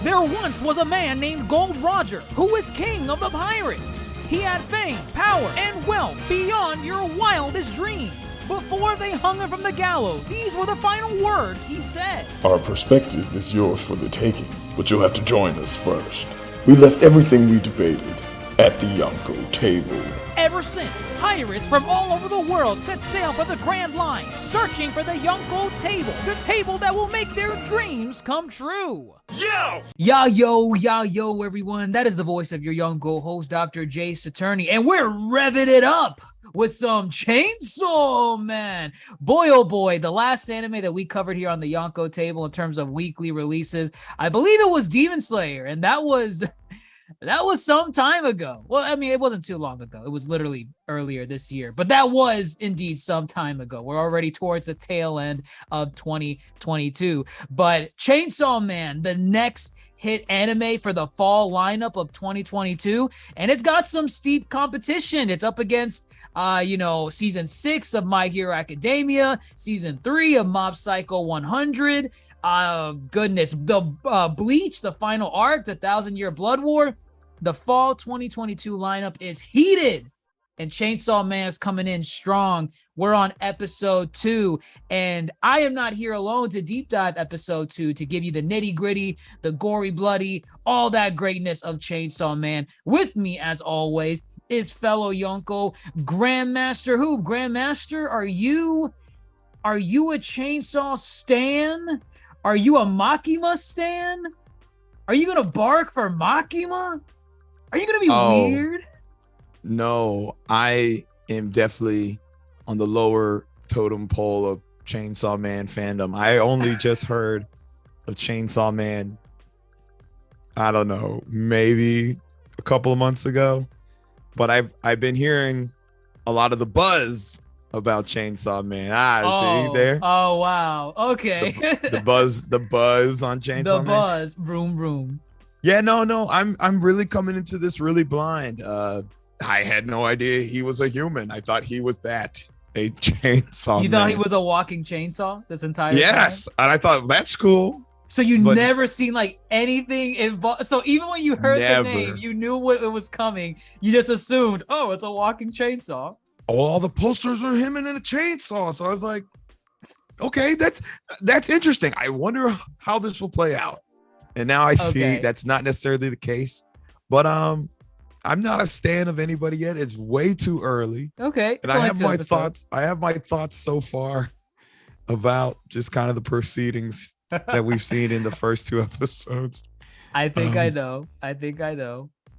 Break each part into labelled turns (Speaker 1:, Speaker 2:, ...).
Speaker 1: There once was a man named Gold Roger who was king of the pirates. He had fame, power, and wealth beyond your wildest dreams. Before they hung him from the gallows, these were the final words he said.
Speaker 2: Our perspective is yours for the taking, but you'll have to join us first. We left everything we debated at the Yonko table.
Speaker 1: Ever since, pirates from all over the world set sail for the Grand Line, searching for the Yonko table, the table that will make their dreams come true. Yo, everyone. That is the voice of your Yonko host, DrJaceAttorney, and we're revving it up with some Chainsaw Man. Boy, oh boy, the last anime that we covered here on the Yonko table in terms of weekly releases, I believe it was Demon Slayer, and that was some time ago. Well, I mean, it wasn't too long ago. It was literally earlier this year, but that was indeed some time ago. We're already towards the tail end of 2022. But Chainsaw Man, the next hit anime for the fall lineup of 2022, and it's got some steep competition. It's up against season 6 of My Hero Academia, season 3 of Mob Psycho 100. The Bleach, the final arc, the 1,000-Year Blood War. The fall 2022 lineup is heated, and Chainsaw Man is coming in strong. We're on episode 2, and I am not here alone to deep dive episode 2 to give you the nitty-gritty, the gory, bloody, all that greatness of Chainsaw Man. With me, as always, is fellow Yonko Grandmaster. Who? Grandmaster, are you a Chainsaw stan? Are you a Makima stan? Are you gonna bark for Makima? Are you gonna be weird?
Speaker 3: No, I am definitely on the lower totem pole of Chainsaw Man fandom. I only just heard of Chainsaw Man, I don't know, maybe a couple of months ago, but I've been hearing a lot of the buzz about Chainsaw Man. See there?
Speaker 1: Oh wow. Okay.
Speaker 3: The buzz on Chainsaw Man.
Speaker 1: The buzz. Vroom vroom.
Speaker 3: Yeah, no. I'm really coming into this really blind. I had no idea he was a human. I thought he was a chainsaw.
Speaker 1: You thought he was a walking chainsaw this entire time?
Speaker 3: Yes, and I thought that's cool.
Speaker 1: So never seen like anything involved. So even when you heard the name, you knew what it was coming. You just assumed, oh, it's a walking chainsaw.
Speaker 3: All the posters are him in a chainsaw. So I was like, okay, that's interesting. I wonder how this will play out. And now I see that's not necessarily the case. But I'm not a stan of anybody yet. It's way too early.
Speaker 1: Okay.
Speaker 3: And I have my thoughts. I have my thoughts so far about just kind of the proceedings that we've seen in the first 2 episodes.
Speaker 1: I think I know.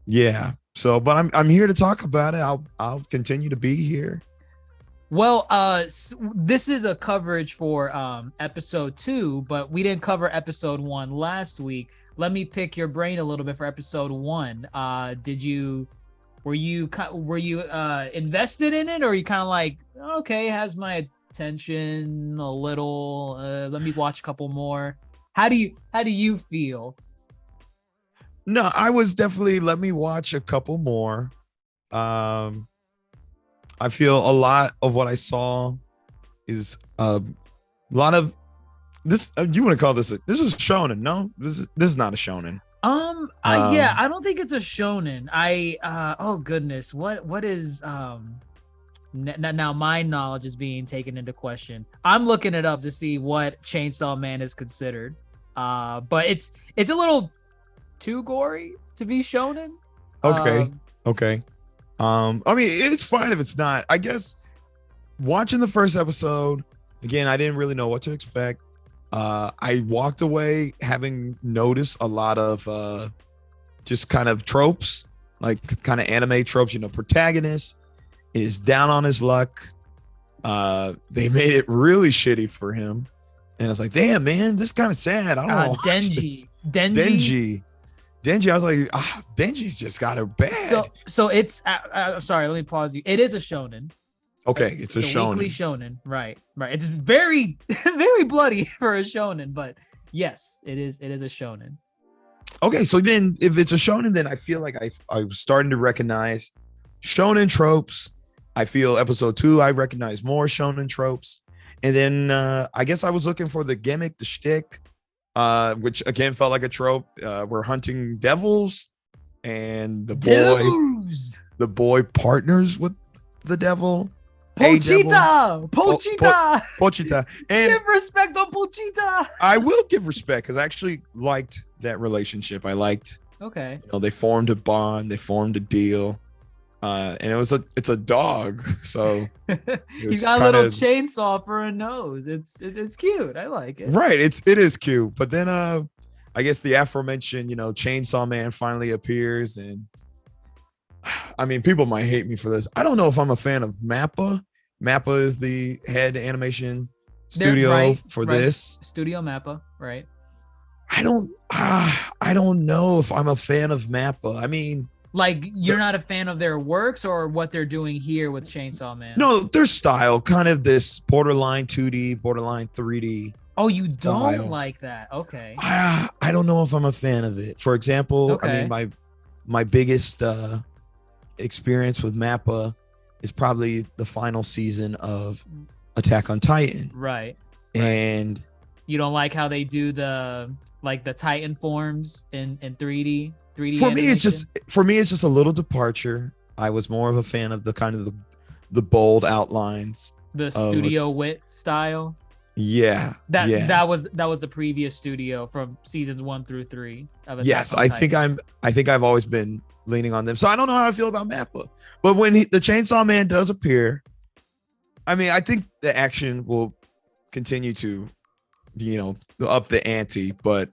Speaker 3: Yeah. So, but I'm here to talk about it. I'll continue to be here.
Speaker 1: Well, this is a coverage for episode 2, but we didn't cover episode 1 last week. Let me pick your brain a little bit for episode 1. Were you invested in it, or are you kind of like, okay, it has my attention a little? Let me watch a couple more. How do you feel?
Speaker 3: No, I was definitely let me watch a couple more. I feel a lot of what I saw is a lot of this. You want to call this this is shonen? No, this is not a shonen.
Speaker 1: Yeah, I don't think it's a shonen. Oh goodness, what is now my knowledge is being taken into question. I'm looking it up to see what Chainsaw Man is considered. But it's a little too gory to be shonen.
Speaker 3: Okay. I mean, it's fine if it's not. I guess watching the first episode, again, I didn't really know what to expect. I walked away having noticed a lot of just kind of tropes, like kind of anime tropes, protagonist is down on his luck. They made it really shitty for him. And I was like, damn, man, this is kind of sad. I don't know. Denji, I was like, Denji's just got her bad.
Speaker 1: So it's, sorry, let me pause you. It is a shonen.
Speaker 3: Okay, it's a shonen.
Speaker 1: Weekly shonen, right. It's very, very bloody for a shonen, but yes, it is a shonen.
Speaker 3: Okay, so then if it's a shonen, then I feel like I was starting to recognize shonen tropes. I feel episode 2, I recognize more shonen tropes. And then I guess I was looking for the gimmick, the shtick, which again felt like a trope. We're hunting devils, and
Speaker 1: Devils!
Speaker 3: the boy partners with the devil. A devil.
Speaker 1: Pochita!
Speaker 3: Pochita. And
Speaker 1: Give respect on Pochita!
Speaker 3: I will give respect because I actually liked that relationship. I liked,
Speaker 1: Okay.
Speaker 3: they formed a bond, they formed a deal. And it's a dog, so
Speaker 1: He's got a little chainsaw for a nose. It's cute. I like it.
Speaker 3: Right, it is cute. But then I guess the aforementioned, Chainsaw Man finally appears, and I mean, people might hate me for this. I don't know if I'm a fan of Mappa. Mappa is the head animation studio for this.
Speaker 1: Studio Mappa, right?
Speaker 3: I don't know if I'm a fan of Mappa. I mean,
Speaker 1: like, you're not a fan of their works or what they're doing here with Chainsaw Man?
Speaker 3: No, their style, kind of this borderline 2D, borderline 3D.
Speaker 1: Oh, you don't like that? Okay.
Speaker 3: I don't know if I'm a fan of it. For example,
Speaker 1: okay.
Speaker 3: I mean, my biggest experience with Mappa is probably the final season of Attack on Titan.
Speaker 1: Right.
Speaker 3: And
Speaker 1: you don't like how they do the Titan forms in 3D? 3D
Speaker 3: for
Speaker 1: animation?
Speaker 3: me it's just a little departure. I was more of a fan of the kind of the bold outlines,
Speaker 1: the Studio Wit style.
Speaker 3: That
Speaker 1: was the previous studio from seasons 1 through 3 of Attack
Speaker 3: yes
Speaker 1: on
Speaker 3: I
Speaker 1: Titan.
Speaker 3: think I've always been leaning on them, so I don't know how I feel about Mappa. But when the Chainsaw Man does appear, I mean, I think the action will continue to up the ante, but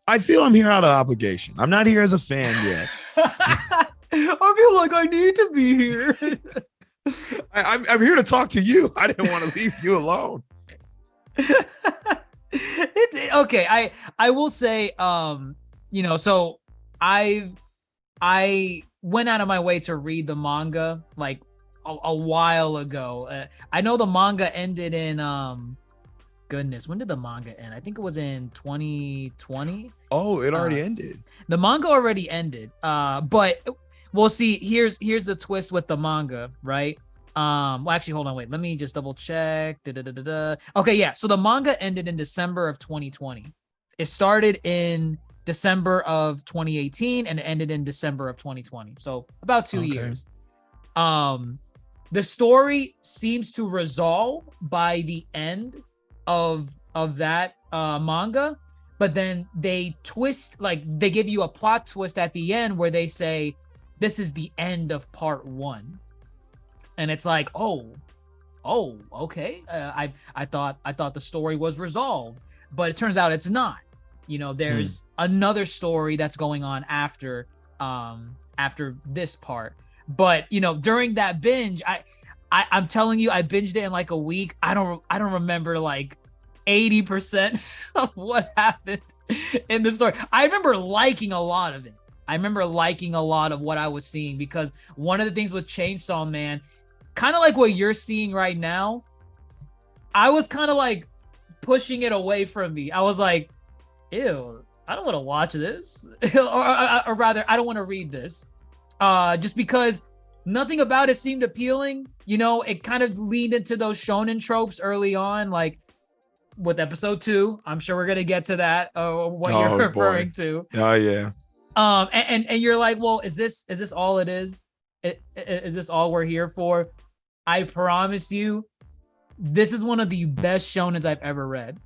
Speaker 3: I feel I'm here out of obligation. I'm not here as a fan yet.
Speaker 1: I feel like I need to be here.
Speaker 3: I'm here to talk to you. I didn't want to leave you alone.
Speaker 1: It's okay. I will say, so I went out of my way to read the manga like a while ago. I know the manga ended in goodness, when did the manga end? I think it was in 2020.
Speaker 3: Oh, it already ended.
Speaker 1: The manga already ended. But we'll see. Here's the twist with the manga, right? Well, actually, hold on, wait. Let me just double check. Okay, yeah. So the manga ended in December of 2020. It started in December of 2018 and it ended in December of 2020. So about 2 years. The story seems to resolve by the end of that manga, but then they twist, like they give you a plot twist at the end where they say this is the end of part 1, and it's like, oh, okay. I thought the story was resolved, but it turns out it's not. There's another story that's going on after this part. But during that binge, I'm telling you, I binged it in like a week. I don't remember like 80% of what happened in the story. I remember liking a lot of it. I remember liking a lot of what I was seeing, because one of the things with Chainsaw Man, kind of like what you're seeing right now, I was kind of like pushing it away from me. I was like, ew, I don't want to watch this. or rather, I don't want to read this. Just because nothing about it seemed appealing. It kind of leaned into those shonen tropes early on, like with episode 2. I'm sure we're gonna get to that. What you're referring to.
Speaker 3: Oh yeah.
Speaker 1: And you're like, well, is this all it is? Is this all we're here for? I promise you, this is one of the best shonens I've ever read.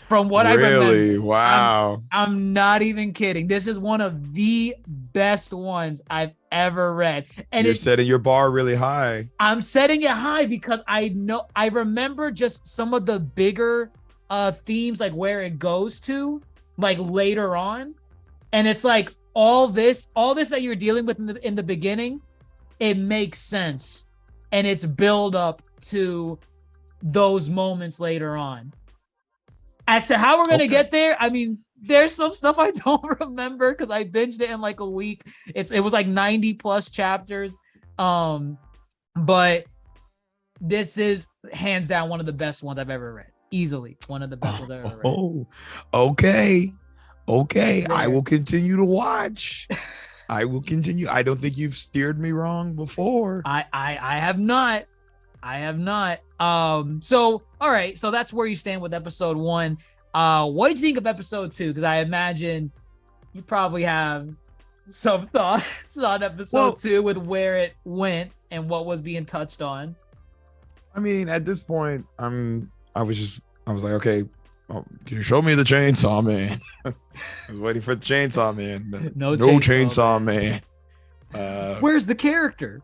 Speaker 1: From what I remember.
Speaker 3: Really? Wow.
Speaker 1: I'm not even kidding. This is one of the best ones I've ever read. And
Speaker 3: you're setting your bar really high.
Speaker 1: I'm setting it high because I remember just some of the bigger themes, like where it goes to, like later on. And it's like all this that you're dealing with in the beginning, it makes sense. And it's build up to those moments later on. As to how we're going to get there, I mean, there's some stuff I don't remember because I binged it in like a week. It was like 90 plus chapters. But this is hands down one of the best ones I've ever read. Easily one of the best ones I've ever read.
Speaker 3: Oh, okay. I will continue to watch. I will continue. I don't think you've steered me wrong before.
Speaker 1: I have not. So all right, so that's where you stand with episode 1. What did you think of episode 2? Because I imagine you probably have some thoughts on episode 2 with where it went and what was being touched on.
Speaker 3: I mean, at this point, I was like, okay, can you show me the Chainsaw Man? I was waiting for the Chainsaw Man.
Speaker 1: No
Speaker 3: Chainsaw Man.
Speaker 1: Where's the character?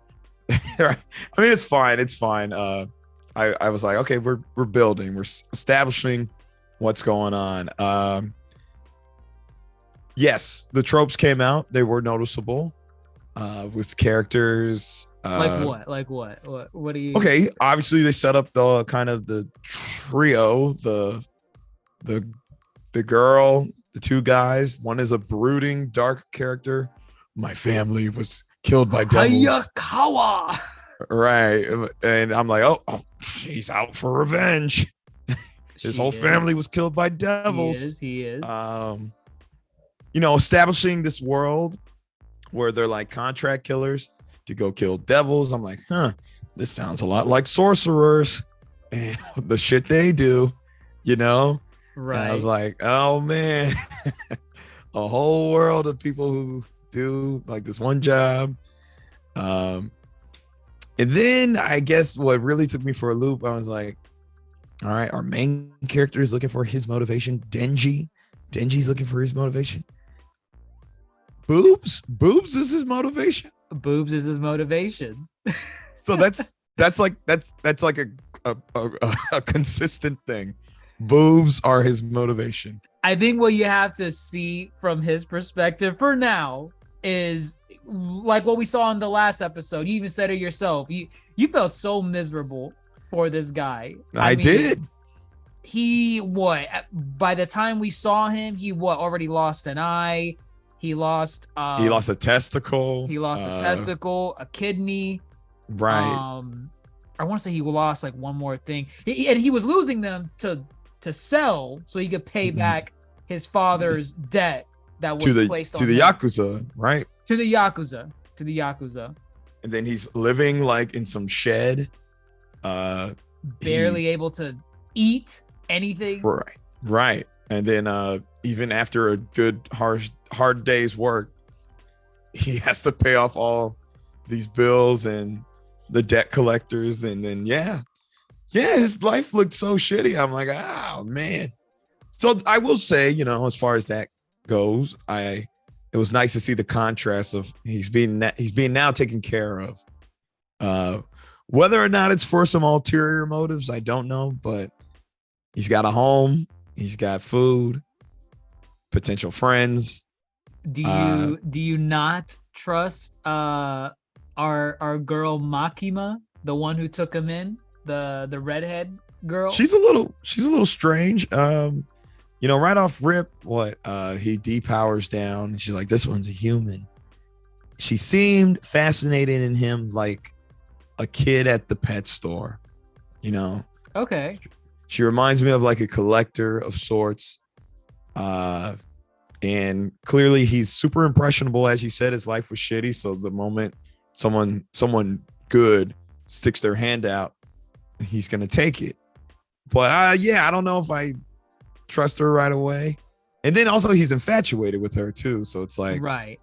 Speaker 3: I mean, it's fine. It's fine. I was like, okay, we're building, we're establishing what's going on. Yes, the tropes came out. They were noticeable with characters.
Speaker 1: Like what? What do you?
Speaker 3: Okay, obviously they set up the kind of the trio, the girl, the two guys. One is a brooding, dark character. My family was killed by devils.
Speaker 1: Hayakawa.
Speaker 3: Right, and I'm like, oh, he's out for revenge. His whole family was killed by devils.
Speaker 1: He is.
Speaker 3: Establishing this world where they're like contract killers to go kill devils. I'm like, this sounds a lot like sorcerers and the shit they do, Right. And I was like, oh man, a whole world of people who do like this one job. And then I guess what really took me for a loop, I was like, all right, our main character is looking for his motivation. Denji's looking for his motivation. Boobs is his motivation.
Speaker 1: Boobs is his motivation.
Speaker 3: So that's like a consistent thing. Boobs are his motivation.
Speaker 1: I think what you have to see from his perspective for now is like what we saw in the last episode. You even said it yourself. You felt so miserable for this guy.
Speaker 3: I mean, did.
Speaker 1: By the time we saw him, he already lost an eye. He lost
Speaker 3: a testicle.
Speaker 1: He lost a testicle, a kidney.
Speaker 3: Right.
Speaker 1: I want to say he lost like one more thing. And he was losing them to sell so he could pay back his father's debt that was placed on
Speaker 3: the Yakuza, right?
Speaker 1: To the Yakuza.
Speaker 3: And then he's living like in some shed.
Speaker 1: Barely able to eat anything.
Speaker 3: Right. And then even after a good hard day's work, he has to pay off all these bills and the debt collectors. And then his life looked so shitty. I'm like, oh man. So I will say, as far as that goes, it was nice to see the contrast of he's being now taken care of. Whether or not it's for some ulterior motives, I don't know, but he's got a home, he's got food, potential friends.
Speaker 1: Do you not trust our girl Makima, the one who took him in, the redhead girl?
Speaker 3: She's a little strange. Right off rip, he depowers down and she's like, this one's a human. She seemed fascinated in him like a kid at the pet store,
Speaker 1: Okay.
Speaker 3: She reminds me of like a collector of sorts. And clearly he's super impressionable. As you said, his life was shitty. So the moment someone good sticks their hand out, he's going to take it. But I don't know if I trust her right away. And then also he's infatuated with her too. So it's like,
Speaker 1: right.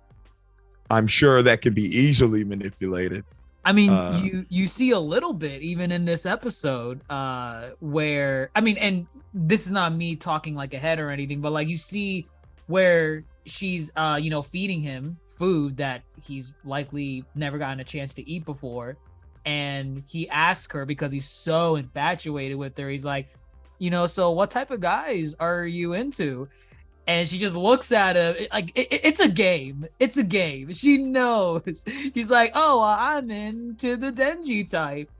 Speaker 3: I'm sure that could be easily manipulated.
Speaker 1: I mean, you see a little bit even in this episode where, I mean, and this is not me talking like a head or anything, but like you see where she's, feeding him food that he's likely never gotten a chance to eat before. And he asks her because he's so infatuated with her. He's like, so what type of guys are you into? And she just looks at him like it's a game. It's a game. She knows. She's like, oh, well, I'm into the Denji type.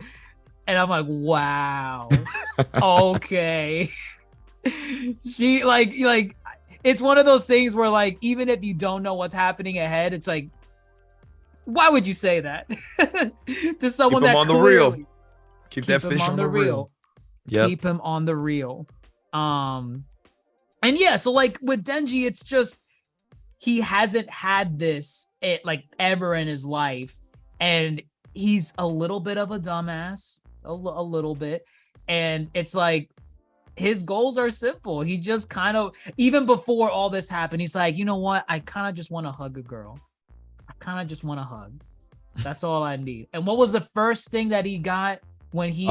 Speaker 1: And I'm like, wow. Okay. She like it's one of those things where like, even if you don't know what's happening ahead, it's like, why would you say that to someone
Speaker 3: Keep him
Speaker 1: that
Speaker 3: on the real? Keep that fish
Speaker 1: on the real.
Speaker 3: Yep.
Speaker 1: Keep him on the real. And yeah, so like with Denji, it's just he hasn't had this ever in his life, and he's a little bit of a dumbass, a little bit, and it's like his goals are simple. He just kind of, even before all this happened, he's like, you know what? I kind of just want to hug a girl. I kind of just want to hug. That's all I need. And what was the first thing that he got when he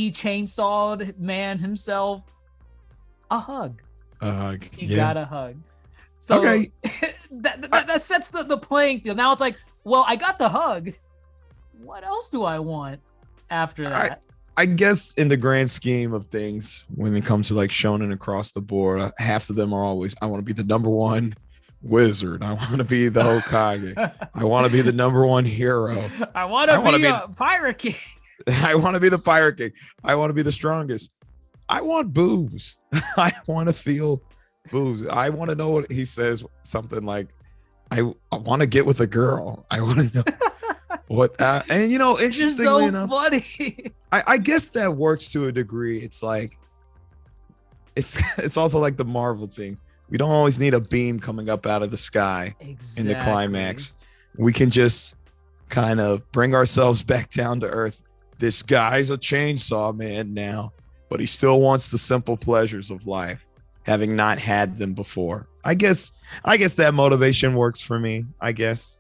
Speaker 1: chainsawed man himself? A hug.
Speaker 3: A hug.
Speaker 1: He got a hug. So
Speaker 3: okay.
Speaker 1: that sets the playing field. Now it's like, well, I got the hug. What else do I want after that?
Speaker 3: I guess in the grand scheme of things, when it comes to like shonen across the board, half of them are always, I want to be the number one wizard. I want to be the Hokage. I want to be the number one hero.
Speaker 1: I want to be a pirate king.
Speaker 3: I want to be the pirate king. I want to be the strongest. I want boobs. I want to feel boobs. I want to know what he says. Something like, I want to get with a girl. I want to know what, and interestingly enough,
Speaker 1: funny.
Speaker 3: I guess that works to a degree. It's like, it's also like the Marvel thing. We don't always need a beam coming up out of the sky in the climax. We can just kind of bring ourselves back down to earth. This guy's a chainsaw man now, but he still wants the simple pleasures of life, having not had them before. I guess that motivation works for me, I guess.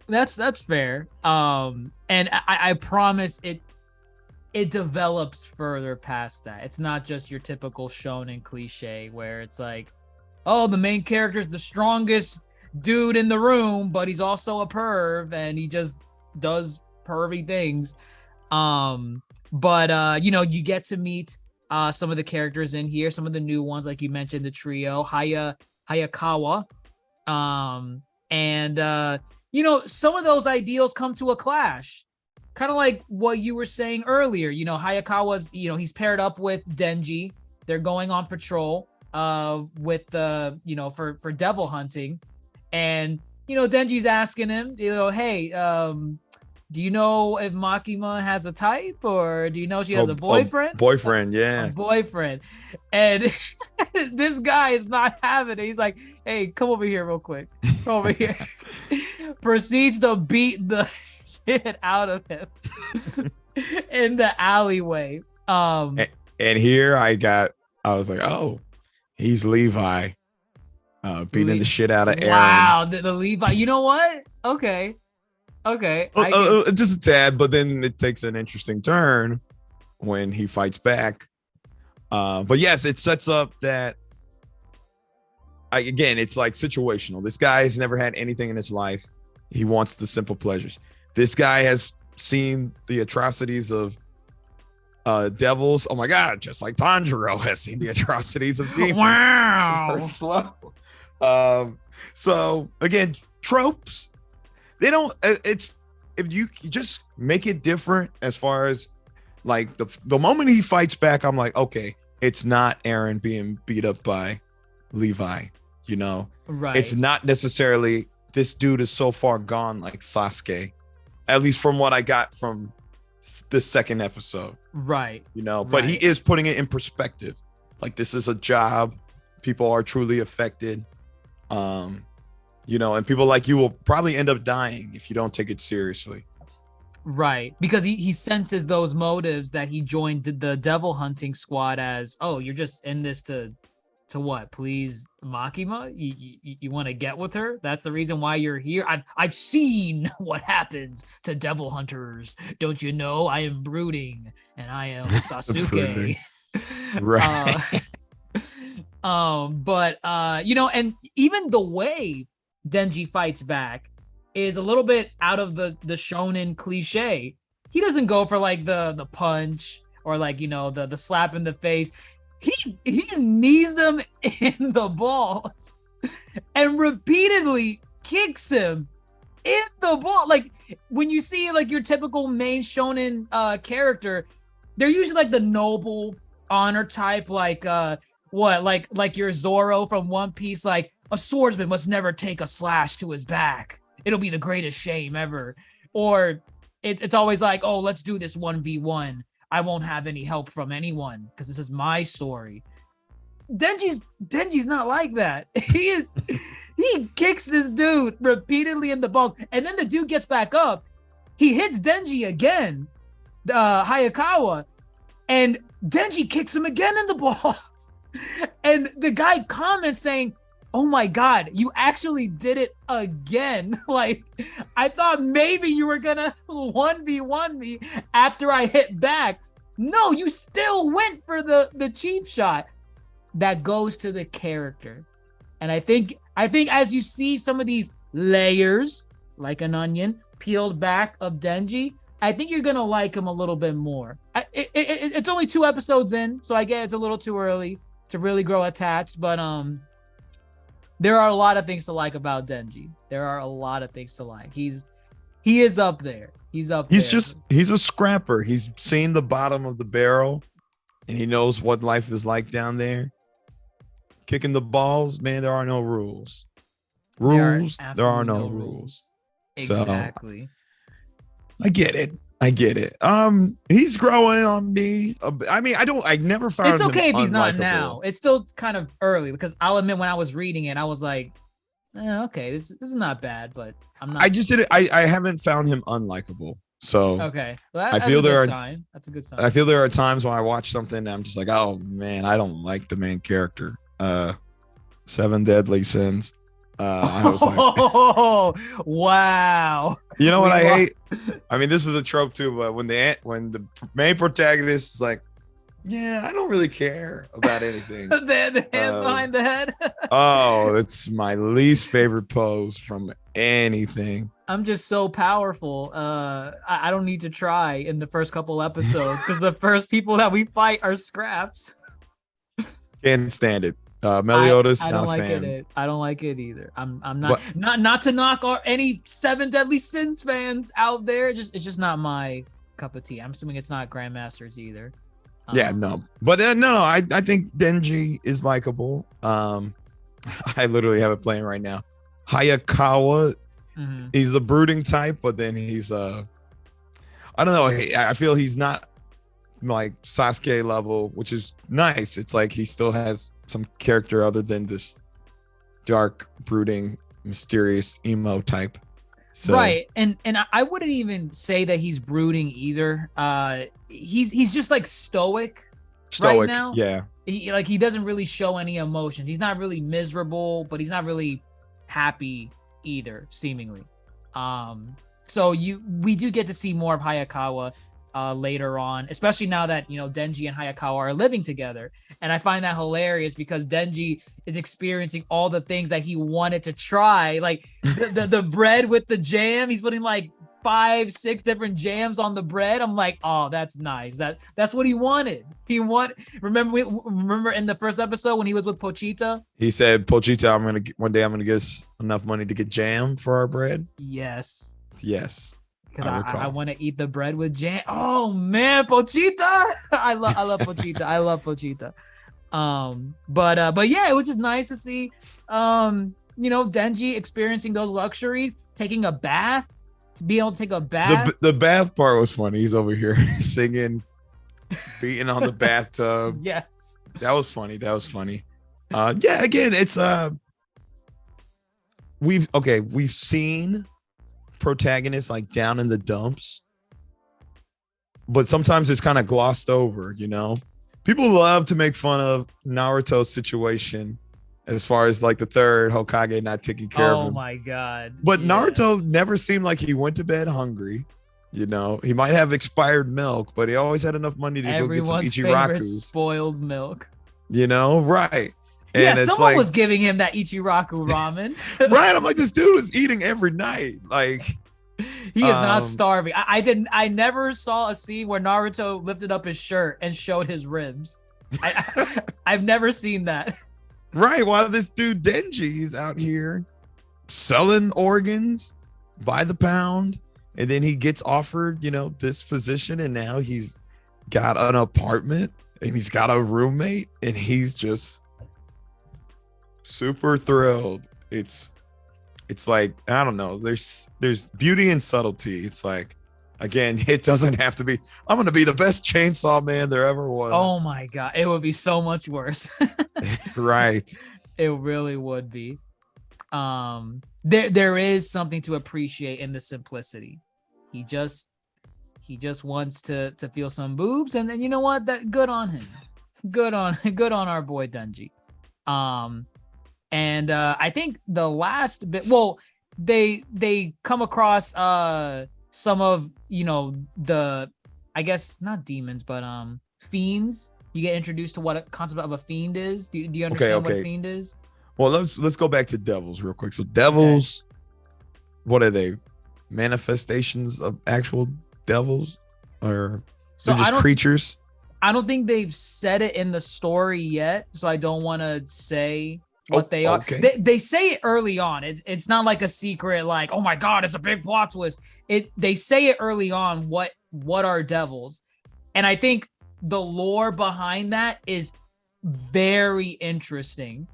Speaker 1: That's fair. And I promise it develops further past that. It's not just your typical shonen cliche where it's like, oh, the main character's the strongest dude in the room, but he's also a perv and he just does pervy things. But you get to meet some of the characters in here, some of the new ones, like you mentioned, the trio, Hayakawa. Some of those ideals come to a clash. Kind of like what you were saying earlier. Hayakawa's, he's paired up with Denji. They're going on patrol with for devil hunting. And, Denji's asking him, hey, do you know if Makima has a type, or do you know she has a boyfriend?
Speaker 3: Boyfriend, yeah.
Speaker 1: A boyfriend. And this guy is not having it. He's like, hey, come over here real quick. Come over here. Proceeds to beat the shit out of him in the alleyway.
Speaker 3: And here I was like, oh, he's Levi beating the shit out of Eren.
Speaker 1: Wow, the Levi. You know what? Okay.
Speaker 3: Just a tad, but then it takes an interesting turn when he fights back. But yes, it sets up that again, it's like situational. This guy has never had anything in his life. He wants the simple pleasures. This guy has seen the atrocities of devils. Oh my God, just like Tanjiro has seen the atrocities of demons.
Speaker 1: Wow.
Speaker 3: Slow. So again, tropes. They don't. It's if you just make it different as far as like the moment he fights back, I'm like, okay, it's not Eren being beat up by Levi.
Speaker 1: Right?
Speaker 3: It's not necessarily this dude is so far gone like Sasuke, at least from what I got from the second episode.
Speaker 1: Right.
Speaker 3: But he is putting it in perspective. Like this is a job. People are truly affected. And people like you will probably end up dying if you don't take it seriously.
Speaker 1: Right. Because he senses those motives that he joined the devil hunting squad as, oh, you're just in this to what? Please Makima? You want to get with her? That's the reason why you're here? I've seen what happens to devil hunters. Don't you know? I am brooding and I am Sasuke.
Speaker 3: Right.
Speaker 1: And even the way Denji fights back is a little bit out of the shonen cliche. He doesn't go for like the punch or like the slap in the face. He knees him in the balls and repeatedly kicks him in the ball. Like when you see like your typical main shonen character, they're usually like the noble honor type, like like your Zoro from One Piece, like a swordsman must never take a slash to his back. It'll be the greatest shame ever. Or it's always like, oh, let's do this 1v1. I won't have any help from anyone because this is my story. Denji's not like that. He kicks this dude repeatedly in the balls, and then the dude gets back up. He hits Denji again, Hayakawa, and Denji kicks him again in the balls. And the guy comments saying, "Oh my God, you actually did it again." Like, I thought maybe you were gonna 1v1 me after I hit back. No, you still went for the cheap shot. That goes to the character. And I think as you see some of these layers, like an onion, peeled back of Denji, I think you're gonna like him a little bit more. It's only 2 episodes in, so I get it's a little too early to really grow attached, but there are a lot of things to like about Denji. There are a lot of things to like. He is up there. He's
Speaker 3: a scrapper. He's seen the bottom of the barrel and he knows what life is like down there. Kicking the balls, man, there are no rules. There are no rules.
Speaker 1: Exactly.
Speaker 3: So, I get it. He's growing on me. I mean, I never found
Speaker 1: it's okay
Speaker 3: him
Speaker 1: if he's not
Speaker 3: unlikable.
Speaker 1: now. It's still kind of early because I'll admit when I was reading it, I was like, okay, this is not bad, but I'm not.
Speaker 3: I just did it. I haven't found him unlikable. So
Speaker 1: okay. Well,
Speaker 3: I feel there are
Speaker 1: sign. That's a good sign.
Speaker 3: I feel there are times when I watch something and I'm just like, oh man, I don't like the main character. 7 Deadly Sins. I was like,
Speaker 1: oh, wow.
Speaker 3: You know what I hate? I mean, this is a trope too, but when the main protagonist is like, yeah, I don't really care about anything.
Speaker 1: the hands behind the head.
Speaker 3: Oh, it's my least favorite pose from anything.
Speaker 1: I'm just so powerful. I don't need to try in the first couple episodes because the first people that we fight are scraps.
Speaker 3: Can't stand it. Meliodas,
Speaker 1: I
Speaker 3: not
Speaker 1: don't
Speaker 3: a
Speaker 1: like
Speaker 3: fan.
Speaker 1: it. I don't like it either. I'm not to knock any 7 Deadly Sins fans out there. It's just not my cup of tea. I'm assuming it's not Grandmasters either.
Speaker 3: Yeah, no. But no, I think Denji is likable. I literally have it playing right now. Hayakawa, he's the brooding type, but then he's I don't know. I feel he's not like Sasuke level, which is nice. It's like he still has some character other than this dark, brooding, mysterious emo type. So,
Speaker 1: right, and I wouldn't even say that he's brooding either. He's just like stoic right now.
Speaker 3: Yeah.
Speaker 1: He doesn't really show any emotions. He's not really miserable, but he's not really happy either, seemingly. So we do get to see more of Hayakawa later on, especially now that Denji and Hayakawa are living together. And I find that hilarious because Denji is experiencing all the things that he wanted to try, like the bread with the jam. He's putting like 5-6 different jams on the bread. I'm like, oh, that's nice. That's what he wanted. Remember in the first episode when he was with Pochita?
Speaker 3: He said, Pochita, one day I'm gonna get us enough money to get jam for our bread.
Speaker 1: Yes. Because I want to eat the bread with jam. Oh man, Pochita! I love Pochita. I love Pochita. But yeah, it was just nice to see Denji experiencing those luxuries, taking a bath, to be able to take a bath.
Speaker 3: The bath part was funny. He's over here singing, beating on the bathtub.
Speaker 1: Yes.
Speaker 3: That was funny. Yeah, again, it's we've seen protagonists like down in the dumps, but sometimes it's kind of glossed over. People love to make fun of Naruto's situation as far as like the third Hokage not taking care of him.
Speaker 1: Oh my god.
Speaker 3: But yeah. Naruto never seemed like he went to bed hungry. He might have expired milk, but he always had enough money to go get some Ichiraku.
Speaker 1: Spoiled milk.
Speaker 3: Right. And
Speaker 1: yeah, someone was giving him that Ichiraku ramen.
Speaker 3: Right. I'm like, this dude is eating every night. Like,
Speaker 1: he is not starving. I never saw a scene where Naruto lifted up his shirt and showed his ribs. I've never seen that.
Speaker 3: Right. While this dude Denji is out here selling organs by the pound, and then he gets offered, this position, and now he's got an apartment and he's got a roommate, and he's just super thrilled. It's like, I don't know, there's beauty and subtlety. It's like, again, it doesn't have to be, I'm gonna be the best chainsaw man there ever was.
Speaker 1: Oh my god, it would be so much worse.
Speaker 3: Right.
Speaker 1: It really would be. There is something to appreciate in the simplicity. He just wants to feel some boobs, and then you know what? That good on him. Good on our boy Denji. And I think the last bit, well, they come across some of, you know, the, I guess not demons, but fiends. You get introduced to what a concept of a fiend is. Do you understand what a fiend is?
Speaker 3: Well, let's go back to devils real quick. So devils, what are they? Manifestations of actual devils, or
Speaker 1: so
Speaker 3: they're just creatures?
Speaker 1: I don't think they've said it in the story yet, so I don't want to say what they are.
Speaker 3: Okay.
Speaker 1: They say it early on. It's not like a secret, like, oh my god, it's a big plot twist. They say it early on what are devils, and I think the lore behind that is very interesting,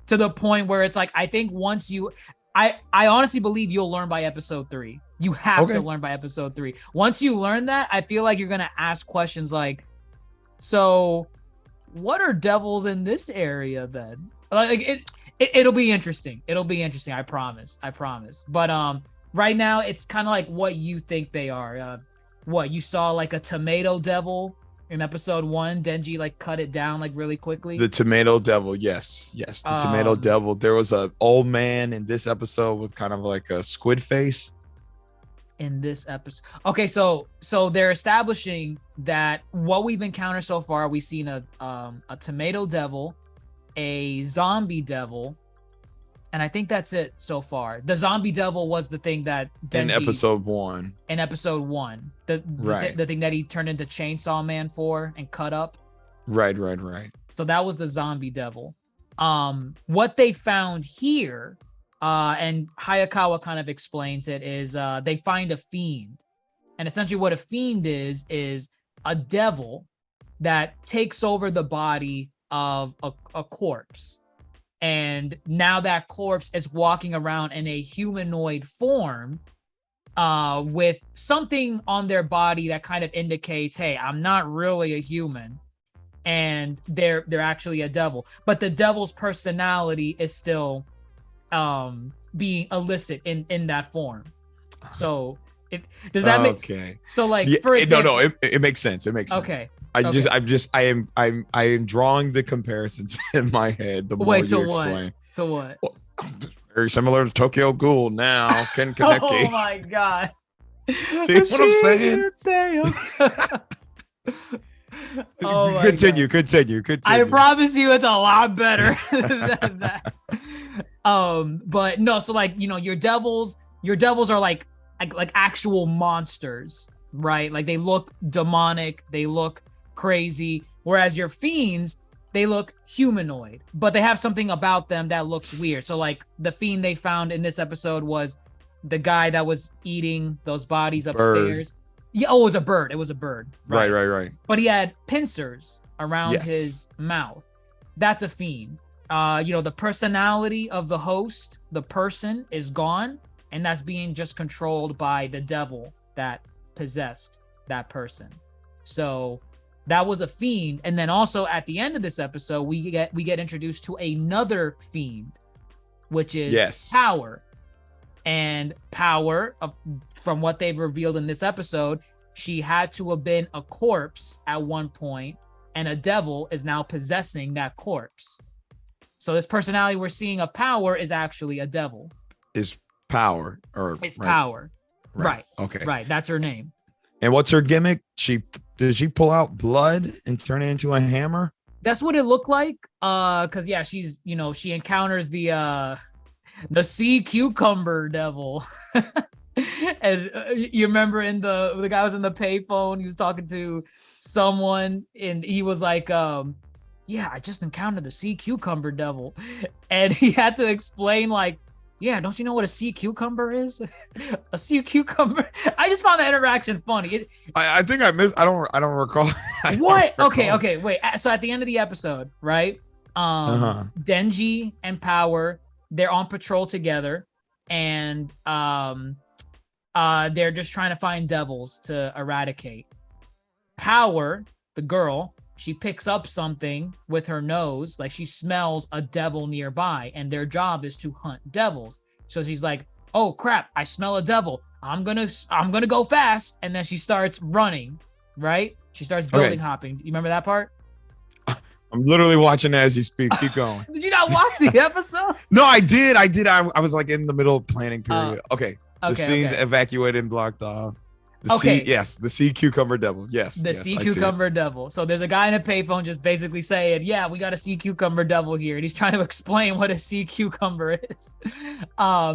Speaker 1: to the point where it's like, I think once you, I honestly believe you'll learn by episode 3. You have to learn by episode 3. Once you learn that, I feel like you're gonna ask questions like, so what are devils in this area then? Like it'll be interesting. It'll be interesting. I promise. But right now it's kind of like what you think they are. What you saw, like a tomato devil in episode 1, Denji like cut it down like really quickly.
Speaker 3: The tomato devil, yes, the tomato devil. There was a old man in this episode with kind of like a squid face.
Speaker 1: In this episode, okay, so they're establishing that what we've encountered so far, we've seen a tomato devil, a zombie devil, and I think that's it so far. The zombie devil was the thing that Denji,
Speaker 3: in episode 1.
Speaker 1: In episode 1, the thing that he turned into Chainsaw Man for and cut up.
Speaker 3: Right.
Speaker 1: So that was the zombie devil. What they found here, and Hayakawa kind of explains it, is they find a fiend. And essentially what a fiend is a devil that takes over the body of a corpse. And now that corpse is walking around in a humanoid form, with something on their body that kind of indicates, hey, I'm not really a human. And they're actually a devil. But the devil's personality is still being illicit in that form. So does that make so, like, for example,
Speaker 3: it makes sense. It makes sense.
Speaker 1: Okay.
Speaker 3: I am drawing the comparisons in my head. The more you explain.
Speaker 1: To what?
Speaker 3: Well, very similar to Tokyo Ghoul now. Ken Kaneki.
Speaker 1: Oh my god.
Speaker 3: See what I'm saying? Continue.
Speaker 1: I promise you it's a lot better than that. But no, so like, you know, your devils are like actual monsters, right? Like they look demonic, they look crazy, whereas your fiends, they look humanoid, but they have something about them that looks weird. So like the fiend they found in this episode was the guy that was eating those bodies upstairs. Yeah, it was a bird. Right. But he had pincers around his mouth. That's a fiend. You know, the personality of the host, the person, is gone, and that's being just controlled by the devil that possessed that person. So that was a fiend. And then also at the end of this episode, we get introduced to another fiend, which is Power. And Power, from what they've revealed in this episode, she had to have been a corpse at one point, and a devil is now possessing that corpse. So this personality we're seeing of Power is actually a devil.
Speaker 3: Is Power, or
Speaker 1: it's Power. Right.
Speaker 3: Okay.
Speaker 1: Right. That's her name.
Speaker 3: And what's her gimmick? Did she pull out blood and turn it into a hammer?
Speaker 1: That's what it looked like. Because she's, you know, she encounters the sea cucumber devil. And you remember in the guy was in the payphone, he was talking to someone, and he was like, yeah, I just encountered the sea cucumber devil. And he had to explain, like, yeah, don't you know what a sea cucumber is? A sea cucumber. I just found that interaction funny.
Speaker 3: I think I missed. I don't recall.
Speaker 1: What? Okay, wait. So at the end of the episode, right? Denji and Power, they're on patrol together, and they're just trying to find devils to eradicate. Power, the girl, she picks up something with her nose, like she smells a devil nearby, and their job is to hunt devils. So she's like, oh crap, I smell a devil. I'm gonna go fast, and then she starts running, right? She starts building hopping. You remember that part?
Speaker 3: I'm literally watching as you speak. Keep going.
Speaker 1: Did you not watch the episode?
Speaker 3: No, I did. I was like in the middle of planning period. Okay. The scene's evacuated and blocked off. The sea cucumber devil. Yes.
Speaker 1: The sea cucumber devil. So there's a guy in a payphone just basically saying, yeah, we got a sea cucumber devil here. And he's trying to explain what a sea cucumber is.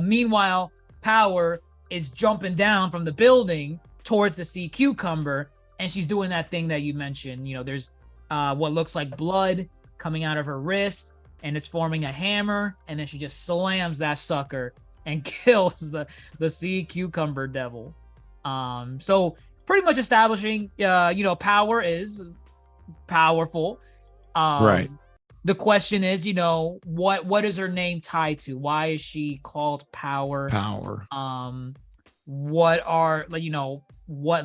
Speaker 1: Meanwhile, Power is jumping down from the building towards the sea cucumber. And she's doing that thing that you mentioned. You know, there's what looks like blood coming out of her wrist, and it's forming a hammer. And then she just slams that sucker and kills the sea cucumber devil. So pretty much establishing, Power is powerful.
Speaker 3: Right.
Speaker 1: The question is, what is her name tied to? Why is she called Power?
Speaker 3: Power.
Speaker 1: What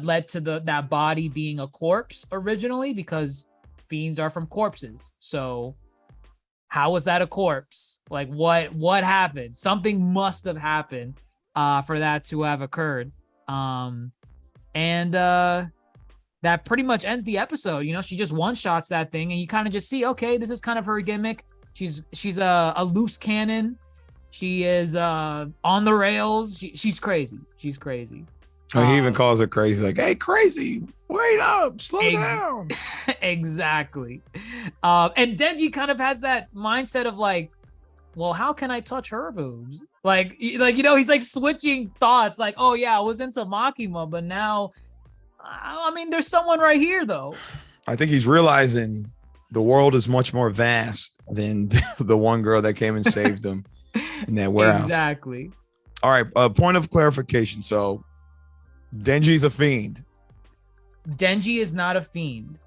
Speaker 1: led to that body being a corpse originally? Because fiends are from corpses. So how was that a corpse? Like what happened? Something must have happened for that to have occurred. That pretty much ends the episode. She just one-shots that thing, and you kind of just see, okay, this is kind of her gimmick. She's a loose cannon. She is on the rails. She's crazy. She's crazy.
Speaker 3: Oh, he even calls her crazy. Like, hey, crazy, wait up, slow down.
Speaker 1: Exactly. And Denji kind of has that mindset of like, well, how can I touch her boobs? Like he's like switching thoughts. Like, oh yeah, I was into Makima, but now, I mean, there's someone right here though.
Speaker 3: I think he's realizing the world is much more vast than the one girl that came and saved him in that warehouse.
Speaker 1: Exactly.
Speaker 3: All right. Point of clarification. So, Denji's a fiend.
Speaker 1: Denji is not a fiend.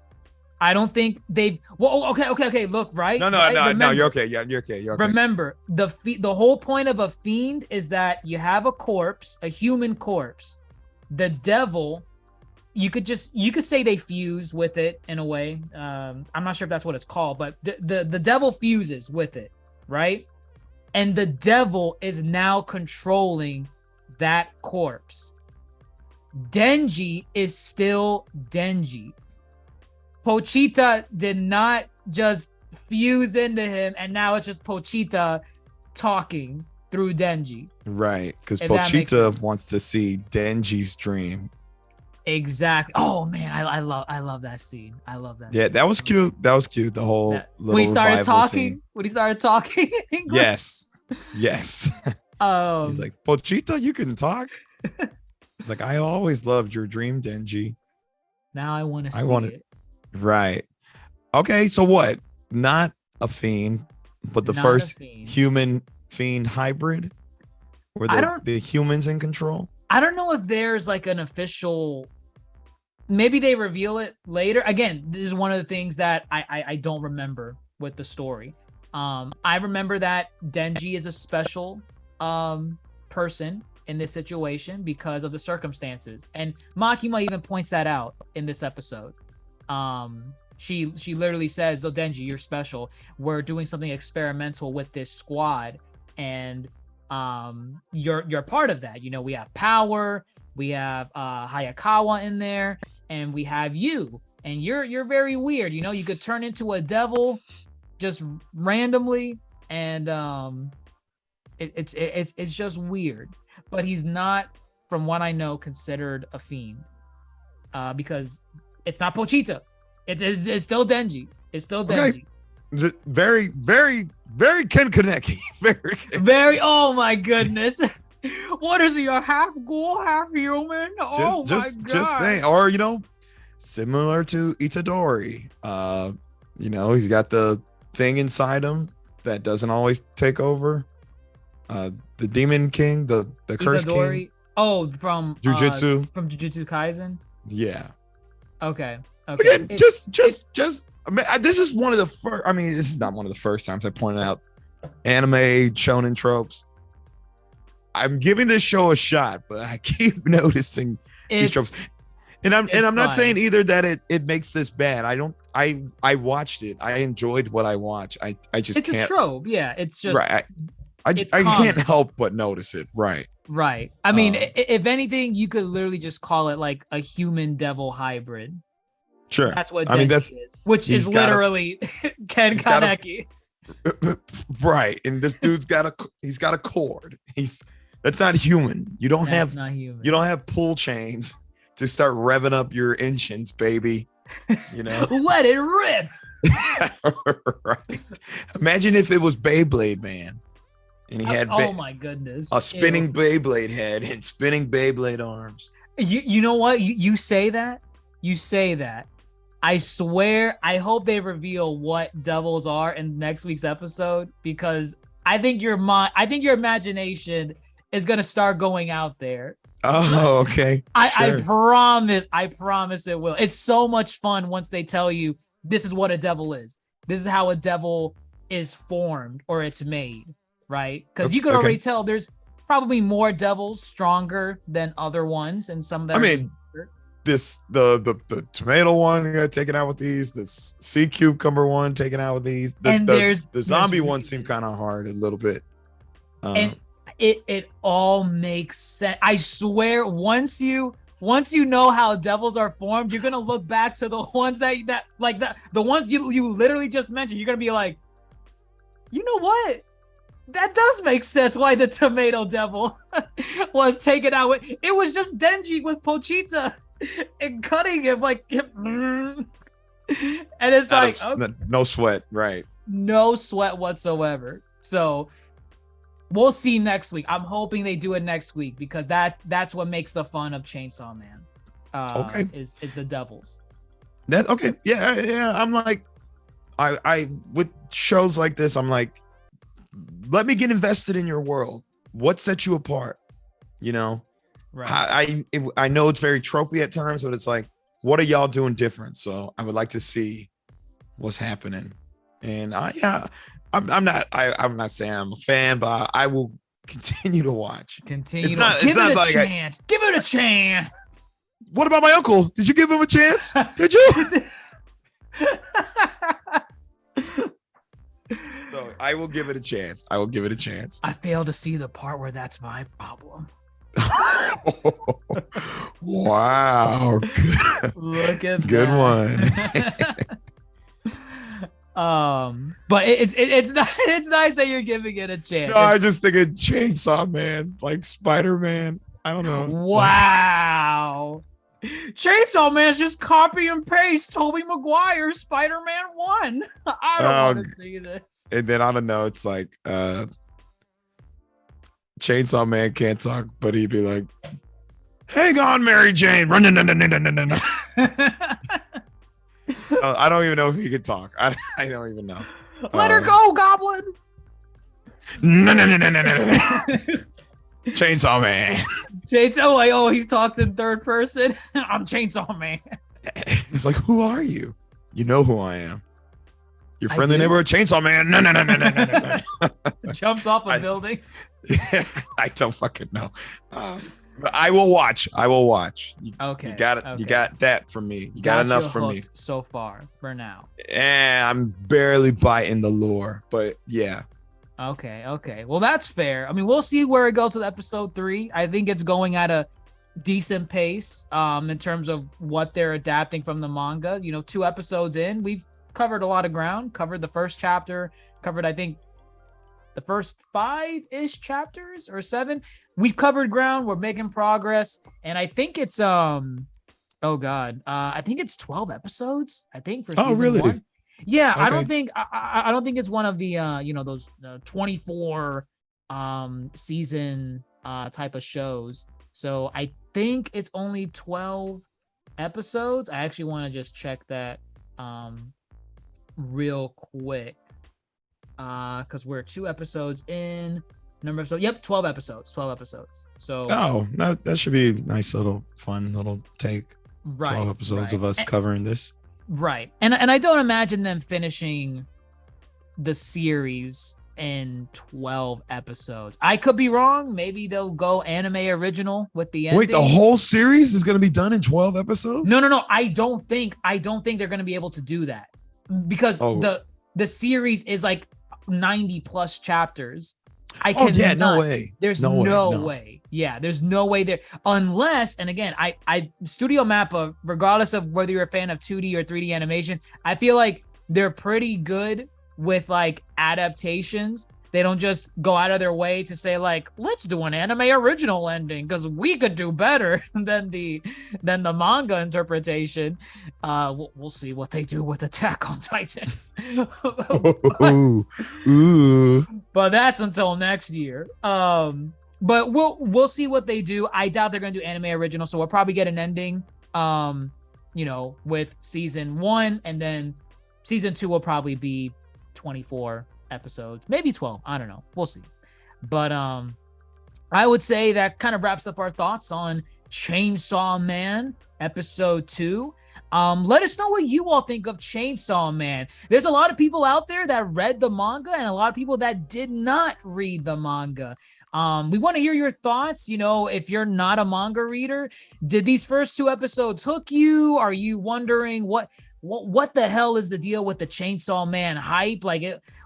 Speaker 1: I don't think they've. Well, okay. Look, right?
Speaker 3: No. You're okay. Yeah, you're okay.
Speaker 1: Remember, the whole point of a fiend is that you have a corpse, a human corpse. The devil, you could say they fuse with it in a way. I'm not sure if that's what it's called, but the devil fuses with it, right? And the devil is now controlling that corpse. Denji is still Denji. Pochita did not just fuse into him, and now it's just Pochita talking through Denji.
Speaker 3: Right, because Pochita wants to see Denji's dream.
Speaker 1: Exactly. Oh man, I love that scene. I love that.
Speaker 3: Yeah,
Speaker 1: scene.
Speaker 3: That was cute. The whole little
Speaker 1: when he started talking.
Speaker 3: Scene.
Speaker 1: When he started talking in English.
Speaker 3: Yes. He's like, Pochita, you can talk. He's like, I always loved your dream, Denji.
Speaker 1: Now I want to see it.
Speaker 3: Right. Okay, so what? Not a fiend, but the first human fiend hybrid? Were the humans in control?
Speaker 1: I don't know if there's like an official. Maybe they reveal it later. Again, this is one of the things that I don't remember with the story. I remember that Denji is a special person in this situation because of the circumstances, and Makima even points that out in this episode. She literally says, "Oh, Denji, you're special. We're doing something experimental with this squad, and you're part of that. We have Power, we have Hayakawa in there, and we have you, and you're very weird. You could turn into a devil just randomly, and it's just weird. But he's not, from what I know, considered a fiend, because it's not Pochita. It's still Denji. It's still Denji.
Speaker 3: Okay. Very, very, very Ken Kaneki.
Speaker 1: Very. Oh my goodness. What is he? A half ghoul, half human? Oh my god.
Speaker 3: Just saying. Or similar to Itadori. He's got the thing inside him that doesn't always take over. The Demon King, the Curse King.
Speaker 1: Oh, from
Speaker 3: Jujutsu.
Speaker 1: From Jujutsu Kaisen.
Speaker 3: Yeah.
Speaker 1: Okay.
Speaker 3: Again, just. I mean, this is one of the first. I mean, this is not one of the first times I pointed out anime shonen tropes. I'm giving this show a shot, but I keep noticing these tropes. And I'm not saying either that it makes this bad. I watched it. I enjoyed what I watched. I just
Speaker 1: it's
Speaker 3: can't.
Speaker 1: It's a trope. Yeah. It's just
Speaker 3: right. I
Speaker 1: It's
Speaker 3: can't
Speaker 1: common.
Speaker 3: help but notice it. Right.
Speaker 1: Right. I mean, if anything, you could literally just call it like a human devil hybrid.
Speaker 3: Sure.
Speaker 1: That's what
Speaker 3: I mean,
Speaker 1: Denji is, which is literally Ken Kaneki.
Speaker 3: Right. And this dude's got a cord. That's not human. You don't have pull chains to start revving up your engines, baby. You know,
Speaker 1: let it rip.
Speaker 3: Right. Imagine if it was Beyblade Man, and he had
Speaker 1: oh my goodness,
Speaker 3: a spinning Beyblade head and spinning Beyblade arms.
Speaker 1: You know what? You say that. I swear, I hope they reveal what devils are in next week's episode, because I think your imagination is gonna start going out there.
Speaker 3: Oh, okay.
Speaker 1: I promise it will. It's so much fun once they tell you this is what a devil is. This is how a devil is formed or it's made, right? Because you could already tell there's probably more devils stronger than other ones, and some of them.
Speaker 3: I mean, the tomato one got taken out with these. The sea cucumber one taken out with these. The zombie one seemed kind of hard a little bit.
Speaker 1: And it all makes sense. I swear, once you know how devils are formed, you're gonna look back to the ones the ones you literally just mentioned. You're gonna be like, you know what? That does make sense why the tomato devil was taken out with. It was just Denji with Pochita and cutting him like, and it's like, okay.
Speaker 3: No sweat, right?
Speaker 1: No sweat whatsoever. So we'll see next week. I'm hoping they do it next week, because that's what makes the fun of Chainsaw Man. Okay, is the devils.
Speaker 3: That's okay. Yeah. I'm like, I with shows like this, I'm like, let me get invested in your world. What sets you apart? You know, right. I know it's very tropey at times, but it's like, what are y'all doing different? So I would like to see what's happening. And I'm not saying I'm a fan, but I will continue to watch.
Speaker 1: Give it a chance. Give it a chance.
Speaker 3: What about my uncle? Did you give him a chance? Did you? So I will give it a chance.
Speaker 1: I fail to see the part where that's my problem.
Speaker 3: Wow.
Speaker 1: Look at
Speaker 3: good
Speaker 1: that. One. But it's nice that you're giving it a chance.
Speaker 3: No, I just think of Chainsaw Man, like Spider-Man. I don't know.
Speaker 1: Wow. Chainsaw Man's just copy and paste Tobey Maguire Spider-Man 1. I don't want to see this.
Speaker 3: And then I don't know, it's like Chainsaw Man can't talk, but he'd be like, "Hang on, Mary Jane." I don't even know if he could talk. I don't even know.
Speaker 1: Let her go, Goblin.
Speaker 3: No. Chainsaw Man.
Speaker 1: He talks in third person. I'm Chainsaw Man.
Speaker 3: It's like, who are you? You know who I am. Your friendly neighborhood Chainsaw Man. No.
Speaker 1: Jumps off a building.
Speaker 3: I don't fucking know. But I will watch.
Speaker 1: Okay.
Speaker 3: You got it. Okay. You got that from me. You got enough from me
Speaker 1: so far for now.
Speaker 3: I'm barely biting the lore, but yeah.
Speaker 1: Okay. Well, that's fair. I mean, we'll see where it goes with episode 3. I think it's going at a decent pace in terms of what they're adapting from the manga. 2 episodes in, we've covered a lot of ground. Covered the first chapter. Covered, I think, the first 5-ish chapters or 7. We've covered ground. We're making progress, and I think it's I think it's 12 episodes. I think for season 1. Yeah, okay. I don't think it's one of the those 24 season type of shows. So I think it's only 12 episodes. I actually want to just check that real quick because we're 2 episodes in. Number of 12 episodes. So
Speaker 3: that should be a nice little fun little take.
Speaker 1: Right.
Speaker 3: 12 episodes of us covering this.
Speaker 1: Right. And I don't imagine them finishing the series in 12 episodes. I could be wrong. Maybe they'll go anime original with the ending.
Speaker 3: Wait, the whole series is going to be done in 12 episodes?
Speaker 1: No. I don't think they're going to be able to do that because the series is like 90 plus chapters. I
Speaker 3: Oh
Speaker 1: cannot.
Speaker 3: yeah, no way.
Speaker 1: There's
Speaker 3: No way,
Speaker 1: no
Speaker 3: no.
Speaker 1: way. Yeah, there's no way there. Unless, and again, I Studio Mappa, regardless of whether you're a fan of 2D or 3D animation, I feel like they're pretty good with like adaptations. They don't just go out of their way to say like, let's do an anime original ending because we could do better than the manga interpretation. We'll see what they do with Attack on Titan.
Speaker 3: Ooh, ooh.
Speaker 1: But that's until next year. But we'll see what they do. I doubt they're gonna do anime original, so we'll probably get an ending. With season 1, and then season 2 will probably be 24 episodes, maybe 12. I don't know. We'll see. But I would say that kind of wraps up our thoughts on Chainsaw Man episode 2. Let us know what you all think of Chainsaw Man. There's a lot of people out there that read the manga and a lot of people that did not read the manga. We want to hear your thoughts. If you're not a manga reader, did these first 2 episodes hook you? Are you wondering what the hell is the deal with the Chainsaw Man hype?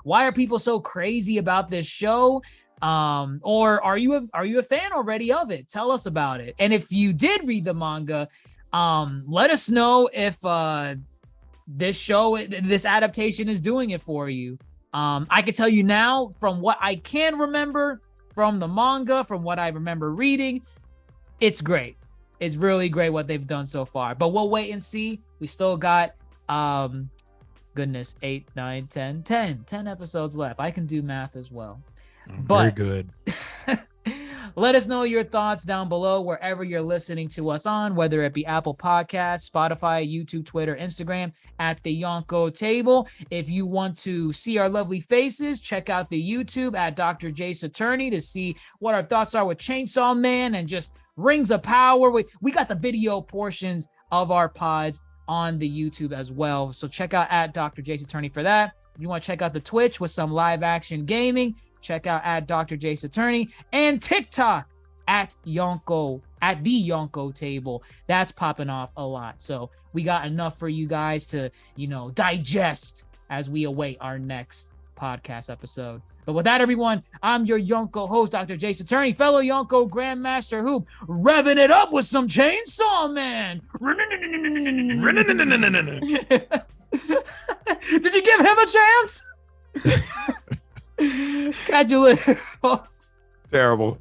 Speaker 1: Why are people so crazy about this show? Or are you a fan already of it? Tell us about it. And if you did read the manga, let us know if this adaptation is doing it for you. I can tell you now, from what I can remember from the manga, from what I remember reading, it's great. It's really great what they've done so far. But we'll wait and see. We still got 8, 9, 10 episodes left. I can do math as well.
Speaker 3: Very good.
Speaker 1: Let us know your thoughts down below wherever you're listening to us on, whether it be Apple Podcasts, Spotify, YouTube, Twitter, Instagram, at the Yonko Table. If you want to see our lovely faces, check out the YouTube at DrJaceAttorney to see what our thoughts are with Chainsaw Man and just Rings of Power. We got the video portions of our pods on the YouTube as well. So check out at DrJaceAttorney for that. If you want to check out the Twitch with some live action gaming, check out at DrJaceAttorney, and TikTok at the Yonko Table. That's popping off a lot. So we got enough for you guys to, digest as we await our next podcast episode. But with that, everyone, I'm your Yonko host, DrJaceAttorney, fellow Yonko Grandmaster Hoop, revving it up with some Chainsaw Man. Did you give him a chance? Catch you later, folks.
Speaker 3: Terrible.